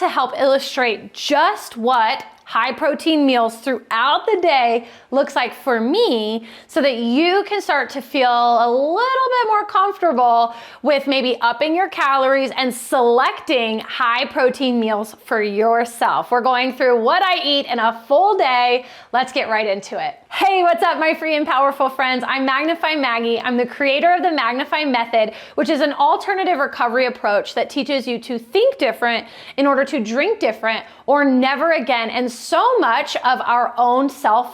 to help illustrate just what high protein meals throughout the day looks like for me, so that you can start to feel a little bit more comfortable with maybe upping your calories and selecting high protein meals for yourself. We're going through what I eat in a full day. Let's get right into it. Hey, what's up, my free and powerful friends? I'm Magnify Maggie. I'm the creator of the Magnify Method, which is an alternative recovery approach that teaches you to think different in order to drink different or never again. And so much of our own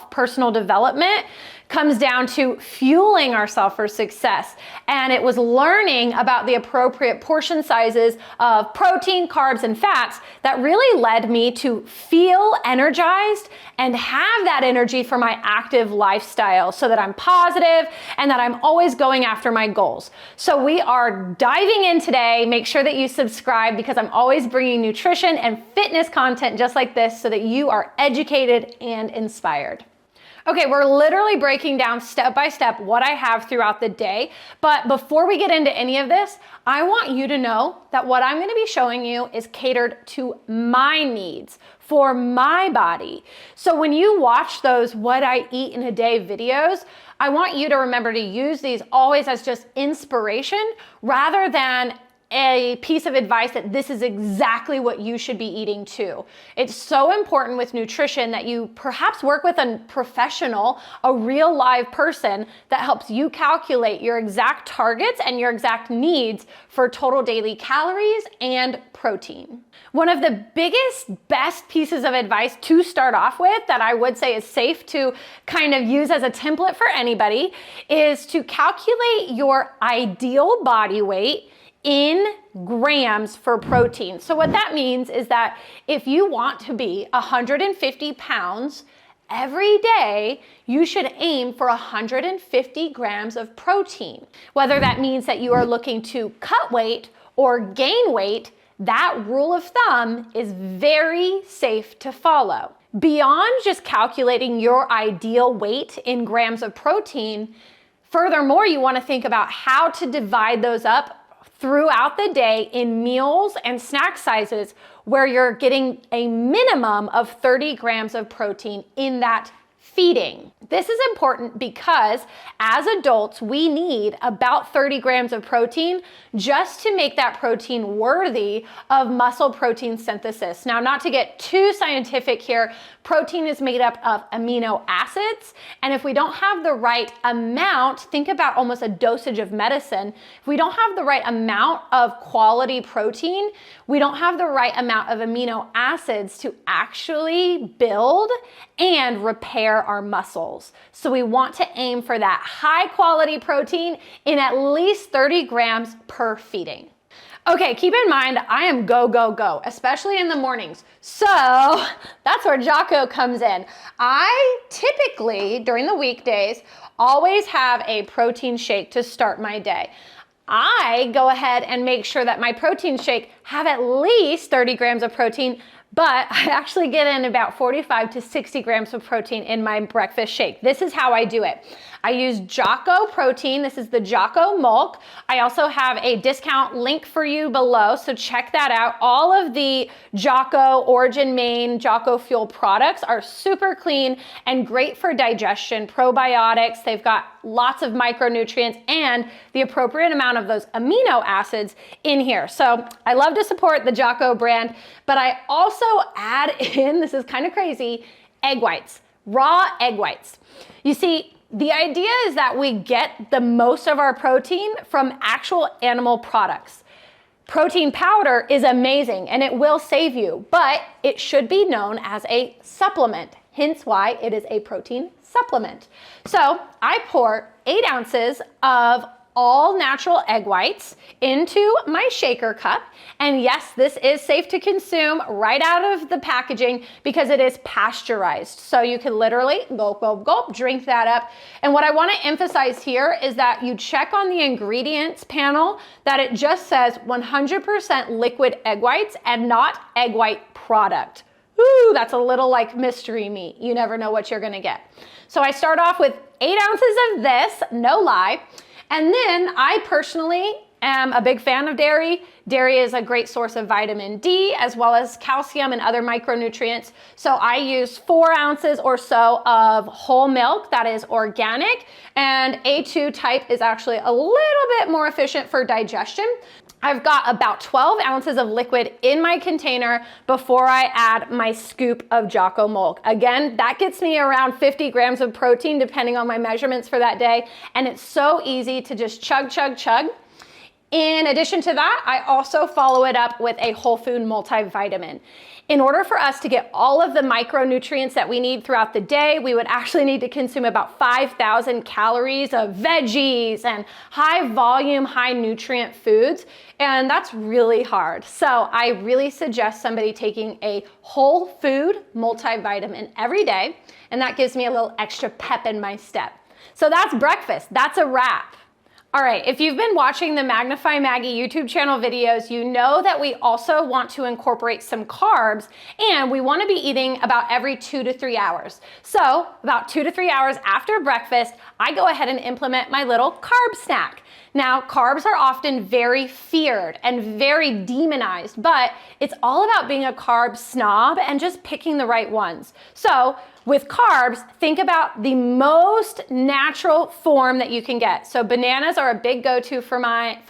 personal development comes down to fueling ourselves for success. And it was learning about the appropriate portion sizes of protein, carbs, and fats that really led me to feel energized and have that energy for my active lifestyle, so that I'm positive and that I'm always going after my goals. So we are diving in today. Make sure that you subscribe, because I'm always bringing nutrition and fitness content just like this, so that you are educated and inspired. Okay, we're literally breaking down step by step what I have throughout the day. But before we get into any of this, I want you to know that what I'm gonna be showing you is catered to my needs for my body. So when you watch those what I eat in a day videos, I want you to remember to use these always as just inspiration rather than a piece of advice that this is exactly what you should be eating too. It's so important with nutrition that you perhaps work with a professional, a real live person that helps you calculate your exact targets and your exact needs for total daily calories and protein. One of the biggest, best pieces of advice to start off with that I would say is safe to kind of use as a template for anybody is to calculate your ideal body weight in grams for protein. So what that means is that if you want to be 150 pounds every day, you should aim for 150 grams of protein. Whether that means that you are looking to cut weight or gain weight, that rule of thumb is very safe to follow. Beyond just calculating your ideal weight in grams of protein, furthermore, you want to think about how to divide those up throughout the day in meals and snack sizes where you're getting a minimum of 30 grams of protein in that feeding. This is important because as adults, we need about 30 grams of protein just to make that protein worthy of muscle protein synthesis. Now, not to get too scientific here, protein is made up of amino acids. And if we don't have the right amount, think about almost a dosage of medicine. If we don't have the right amount of quality protein, we don't have the right amount of amino acids to actually build and repair our muscles. So we want to aim for that high quality protein in at least 30 grams per feeding. Okay, keep in mind, I am go, go, go, especially in the mornings. So that's where Jocko comes in. I typically, during the weekdays, always have a protein shake to start my day. I go ahead and make sure that my protein shake have at least 30 grams of protein, but I actually get in about 45 to 60 grams of protein in my breakfast shake. This is how I do it. I use Jocko protein. This is the Jocko Milk. I also have a discount link for you below, so check that out. All of the Jocko Origin Main Jocko Fuel products are super clean and great for digestion, probiotics. They've got lots of micronutrients and the appropriate amount of those amino acids in here. So I love to support the Jocko brand, but I also add in, this is kind of crazy, egg whites, raw egg whites. You see, the idea is that we get the most of our protein from actual animal products. Protein powder is amazing and it will save you, but it should be known as a supplement, hence why it is a protein supplement. So I pour 8 ounces of all natural egg whites into my shaker cup. And yes, this is safe to consume right out of the packaging because it is pasteurized. So you can literally gulp, gulp, gulp, drink that up. And what I want to emphasize here is that you check on the ingredients panel that it just says 100% liquid egg whites and not egg white product. Ooh, that's a little like mystery meat. You never know what you're gonna get. So I start off with 8 ounces of this, no lie. And then I personally am a big fan of dairy. Dairy is a great source of vitamin D as well as calcium and other micronutrients. So I use 4 ounces or so of whole milk that is organic, and A2 type is actually a little bit more efficient for digestion. I've got about 12 ounces of liquid in my container before I add my scoop of Jocko Milk. Again, that gets me around 50 grams of protein depending on my measurements for that day, and it's so easy to just chug, chug, chug. In addition to that, I also follow it up with a whole food multivitamin. In order for us to get all of the micronutrients that we need throughout the day, we would actually need to consume about 5,000 calories of veggies and high volume, high nutrient foods. And that's really hard. So I really suggest somebody taking a whole food multivitamin every day. And that gives me a little extra pep in my step. So that's breakfast. That's a wrap. All right, if you've been watching the Magnify Maggie YouTube channel videos, you know that we also want to incorporate some carbs, and we want to be eating about every 2 to 3 hours. So about 2 to 3 hours after breakfast, I go ahead and implement my little carb snack. Now, carbs are often very feared and very demonized, but it's all about being a carb snob and just picking the right ones. So with carbs, think about the most natural form that you can get. So bananas are a big go-to for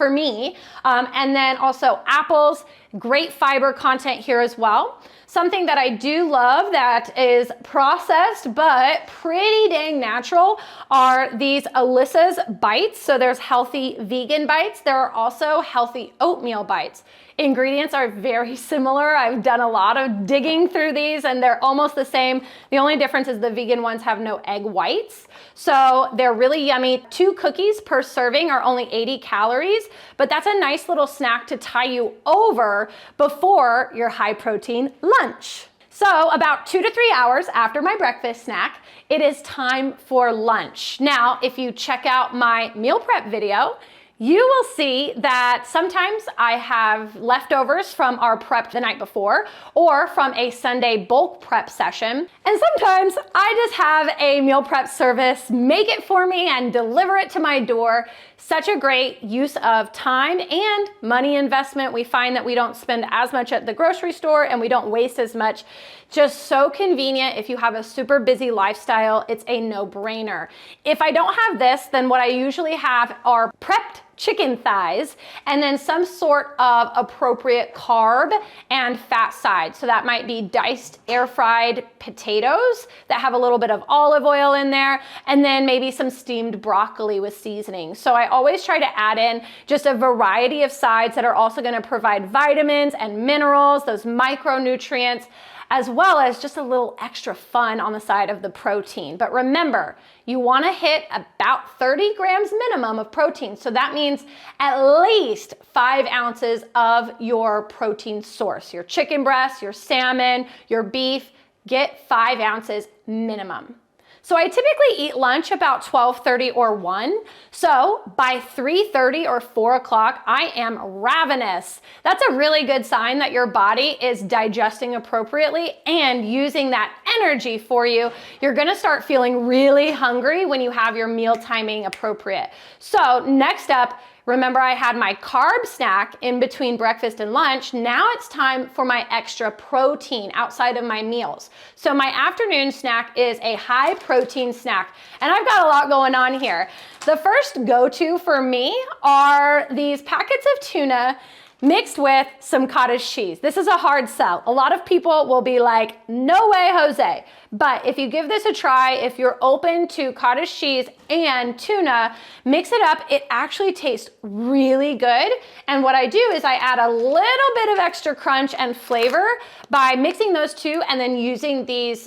me, and then also apples, great fiber content here as well. Something that I do love that is processed but pretty dang natural are these Alyssa's bites. So there's healthy vegan bites. There are also healthy oatmeal bites. Ingredients are very similar. I've done a lot of digging through these and they're almost the same. The only difference is the vegan ones have no egg whites. So they're really yummy. 2 cookies per serving are only 80 calories, but that's a nice little snack to tie you over before your high protein lunch. So about 2 to 3 hours after my breakfast snack, it is time for lunch. Now, if you check out my meal prep video, you will see that sometimes I have leftovers from our prep the night before or from a Sunday bulk prep session. And sometimes I just have a meal prep service make it for me and deliver it to my door. Such a great use of time and money investment. We find that we don't spend as much at the grocery store and we don't waste as much. Just so convenient. If you have a super busy lifestyle, it's a no-brainer. If I don't have this, then what I usually have are prepped chicken thighs and then some sort of appropriate carb and fat side. So that might be diced air-fried potatoes that have a little bit of olive oil in there, and then maybe some steamed broccoli with seasoning. So I always try to add in just a variety of sides that are also going to provide vitamins and minerals, those micronutrients, as well as just a little extra fun on the side of the protein. But remember, you want to hit about 30 grams minimum of protein. So that means at least 5 ounces of your protein source, your chicken breast, your salmon, your beef. Get 5 ounces minimum. So I typically eat lunch about 12:30 or 1. So by 3:30 or 4 o'clock, I am ravenous. That's a really good sign that your body is digesting appropriately and using that energy for you. You're gonna start feeling really hungry when you have your meal timing appropriate. So next up, remember I had my carb snack in between breakfast and lunch. Now it's time for my extra protein outside of my meals. So my afternoon snack is a high protein snack, and I've got a lot going on here. The first go-to for me are these packets of tuna mixed with some cottage cheese. This is a hard sell. A lot of people will be like, no way, Jose. But if you give this a try, if you're open to cottage cheese and tuna, mix it up. It actually tastes really good. And what I do is I add a little bit of extra crunch and flavor by mixing those two and then using these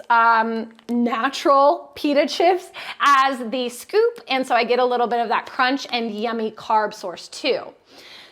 natural pita chips as the scoop. And so I get a little bit of that crunch and yummy carb source too.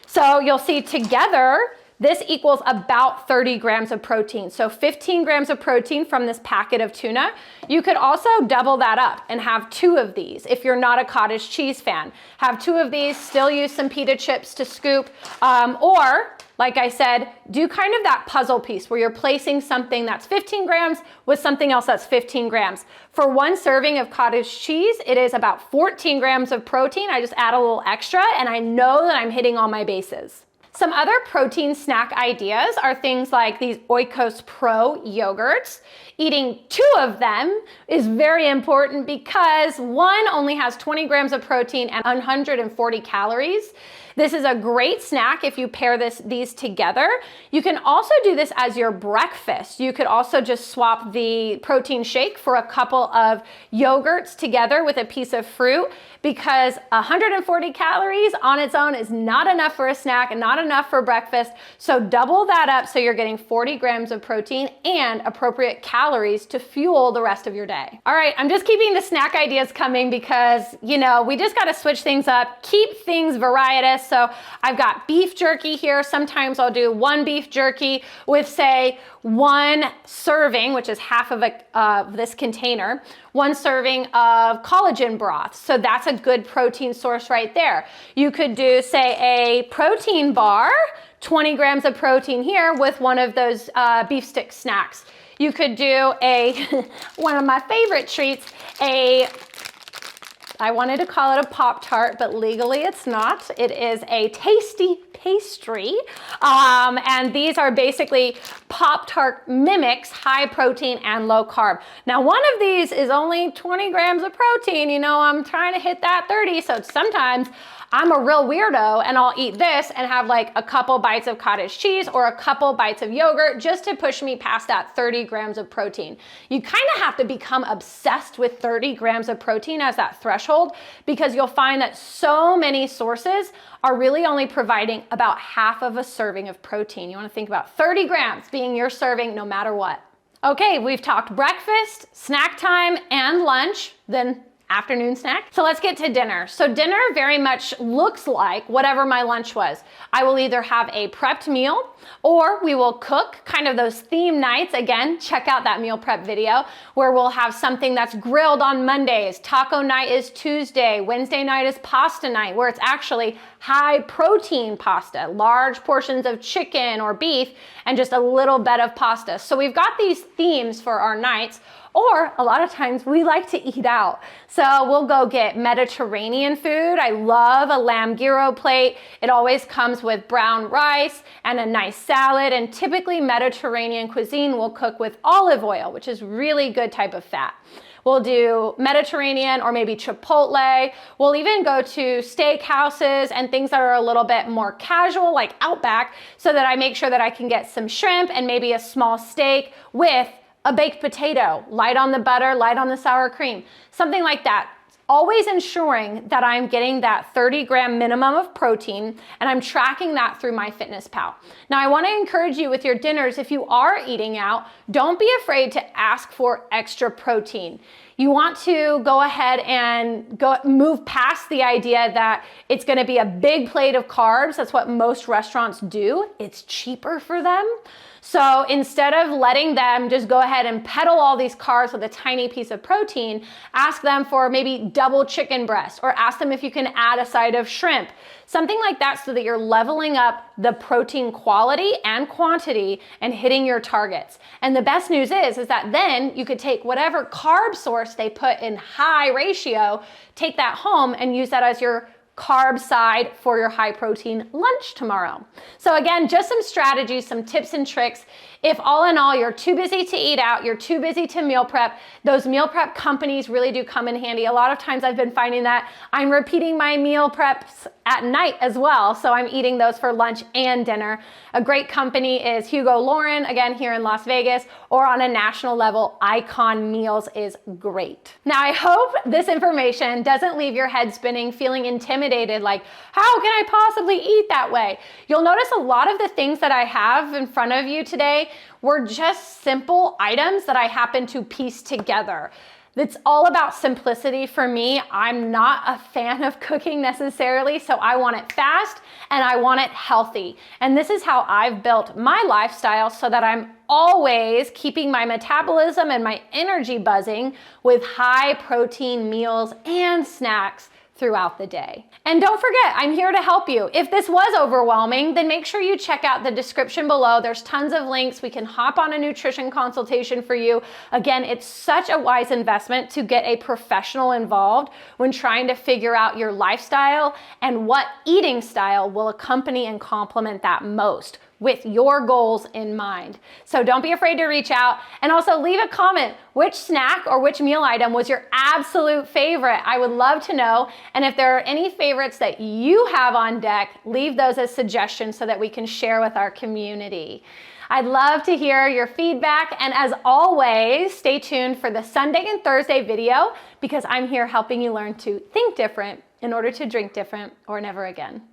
So you'll see together, this equals about 30 grams of protein. So 15 grams of protein from this packet of tuna. You could also double that up and have 2 of these if you're not a cottage cheese fan. Have 2 of these, still use some pita chips to scoop, or Like I said, do kind of that puzzle piece where you're placing something that's 15 grams with something else that's 15 grams. For one serving of cottage cheese, it is about 14 grams of protein. I just add a little extra and I know that I'm hitting all my bases. Some other protein snack ideas are things like these Oikos Pro yogurts. Eating 2 of them is very important because one only has 20 grams of protein and 140 calories. This is a great snack if you pair these together. You can also do this as your breakfast. You could also just swap the protein shake for a couple of yogurts together with a piece of fruit, because 140 calories on its own is not enough for a snack and not enough for breakfast. So double that up so you're getting 40 grams of protein and appropriate calories to fuel the rest of your day. All right, I'm just keeping the snack ideas coming because, you know, we just got to switch things up, keep things varietous. So I've got beef jerky here. Sometimes I'll do 1 beef jerky with, say, 1 serving, which is half of this container, 1 serving of collagen broth. So that's a good protein source right there. You could do, say, a protein bar, 20 grams of protein here with one of those beef stick snacks. You could do one of my favorite treats, I wanted to call it a Pop-Tart, but legally it's not. It is a tasty pastry. And these are basically Pop-Tart mimics, high protein and low carb. Now, one of these is only 20 grams of protein. You know, I'm trying to hit that 30. So sometimes I'm a real weirdo and I'll eat this and have like a couple bites of cottage cheese or a couple bites of yogurt just to push me past that 30 grams of protein. You kind of have to become obsessed with 30 grams of protein as that threshold, because you'll find that so many sources are really only providing about half of a serving of protein. You want to think about 30 grams being your serving no matter what. Okay, we've talked breakfast, snack time, and lunch, then afternoon snack. So let's get to dinner. So dinner very much looks like whatever my lunch was. I will either have a prepped meal or we will cook, kind of those theme nights. Again, check out that meal prep video where we'll have something that's grilled on Mondays. Taco night is Tuesday. Wednesday night is pasta night, where it's actually high protein pasta, large portions of chicken or beef and just a little bit of pasta. So we've got these themes for our nights. Or a lot of times we like to eat out. So we'll go get Mediterranean food. I love a lamb gyro plate. It always comes with brown rice and a nice salad. And typically Mediterranean cuisine will cook with olive oil, which is really good type of fat. We'll do Mediterranean or maybe Chipotle. We'll even go to steakhouses and things that are a little bit more casual, like Outback, so that I make sure that I can get some shrimp and maybe a small steak with a baked potato, light on the butter, light on the sour cream, something like that. Always ensuring that I'm getting that 30-gram minimum of protein and I'm tracking that through MyFitnessPal. Now, I want to encourage you with your dinners, if you are eating out, don't be afraid to ask for extra protein. You want to go ahead and move past the idea that it's going to be a big plate of carbs. That's what most restaurants do. It's cheaper for them. So instead of letting them just go ahead and peddle all these carbs with a tiny piece of protein, ask them for maybe double chicken breast, or ask them if you can add a side of shrimp, something like that, so that you're leveling up the protein quality and quantity and hitting your targets. And the best news is that then you could take whatever carb source they put in high ratio, take that home and use that as your carb side for your high protein lunch tomorrow. So again, just some strategies, some tips and tricks. If all in all, you're too busy to eat out, you're too busy to meal prep, those meal prep companies really do come in handy. A lot of times I've been finding that I'm repeating my meal preps at night as well. So I'm eating those for lunch and dinner. A great company is Hugo Lauren, again, here in Las Vegas, or on a national level, Icon Meals is great. Now, I hope this information doesn't leave your head spinning, feeling intimidated, like, how can I possibly eat that way? You'll notice a lot of the things that I have in front of you today were just simple items that I happen to piece together. It's all about simplicity for me. I'm not a fan of cooking necessarily, so I want it fast and I want it healthy. And this is how I've built my lifestyle so that I'm always keeping my metabolism and my energy buzzing with high protein meals and snacks throughout the day. And don't forget, I'm here to help you. If this was overwhelming, then make sure you check out the description below. There's tons of links. We can hop on a nutrition consultation for you. Again, it's such a wise investment to get a professional involved when trying to figure out your lifestyle and what eating style will accompany and complement that most, with your goals in mind. So don't be afraid to reach out, and also leave a comment. Which snack or which meal item was your absolute favorite? I would love to know. And if there are any favorites that you have on deck, leave those as suggestions so that we can share with our community. I'd love to hear your feedback, and as always, stay tuned for the Sunday and Thursday video, because I'm here helping you learn to think different in order to drink different or never again.